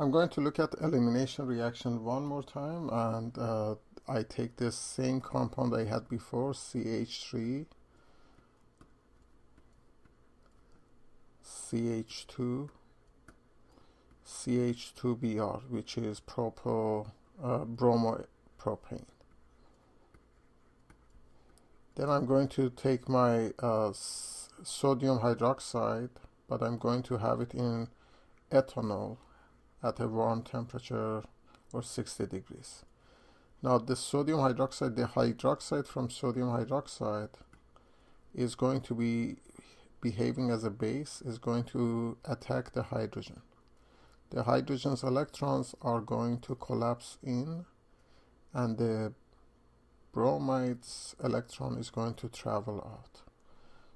I'm going to look at elimination reaction one more time, and I take this same compound I had before, CH3, CH2, CH2Br, which is bromopropane. Then I'm going to take my sodium hydroxide, but I'm going to have it in ethanol at a warm temperature or 60 degrees. Now the sodium hydroxide, the hydroxide from sodium hydroxide is going to be behaving as a base, is going to attack the hydrogen. The hydrogen's electrons are going to collapse in, and the bromide's electron is going to travel out.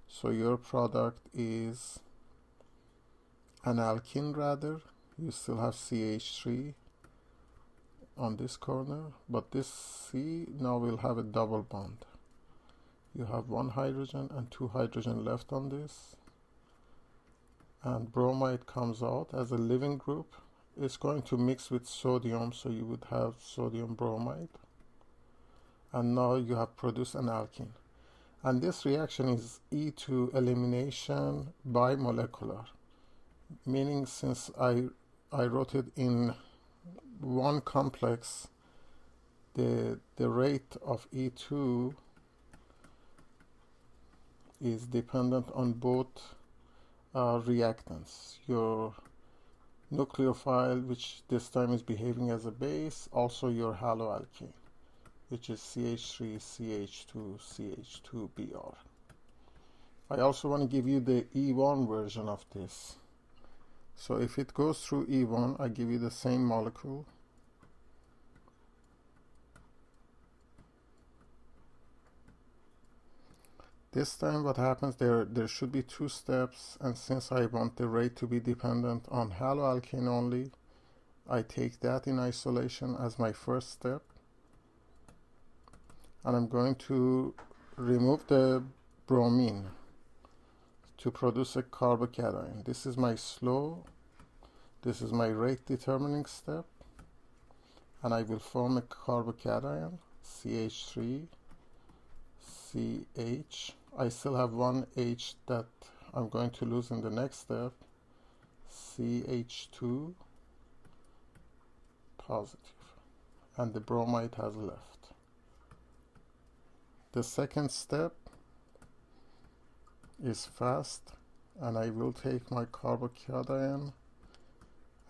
So your product is an alkene rather. You still have CH3 on this corner, but this C now will have a double bond. You have one hydrogen and two hydrogen left on this, and bromide comes out as a living group. It's going to mix with sodium, so you would have sodium bromide, and now you have produced an alkene. And this reaction is E2 elimination bimolecular, meaning since I wrote it in one complex, the rate of E2 is dependent on both reactants. Your nucleophile, which this time is behaving as a base, also your haloalkane, which is CH3, CH2, CH2Br. I also want to give you the E1 version of this. So if it goes through E1, I give you the same molecule. This time what happens, there should be two steps, and since I want the rate to be dependent on haloalkane only, I take that in isolation as my first step. And I'm going to remove the bromine to produce a carbocation. This is my slow, this is my rate determining step, and I will form a carbocation, CH3, CH. I still have one H that I'm going to lose in the next step, CH2 positive, and the bromide has left. The second step is fast, and I will take my carbocation,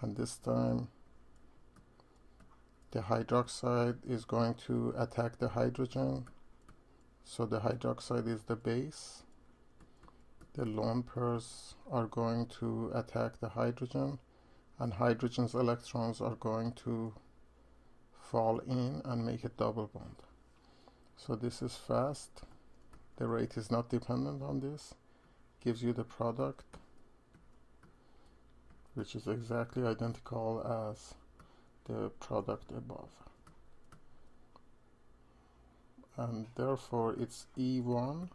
and this time the hydroxide is going to attack the hydrogen. So the hydroxide is the base. The lone pairs are going to attack the hydrogen, and hydrogen's electrons are going to fall in and make a double bond. So this is fast. The rate is not dependent on this. Gives you the product, which is exactly identical as the product above. And therefore it's E1,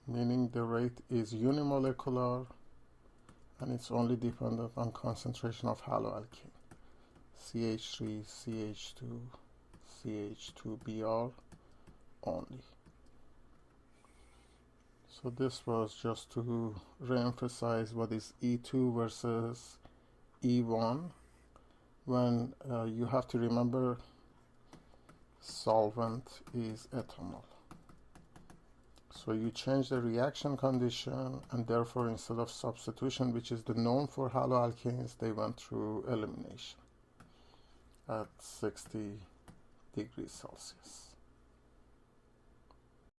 meaning the rate is unimolecular, and it's only dependent on concentration of haloalkane, CH3, CH2, CH2Br only. So this was just to re-emphasize what is E2 versus E1, when you have to remember solvent is ethanol. So you change the reaction condition, and therefore instead of substitution, which is the norm for haloalkanes, they went through elimination at 60 degrees Celsius.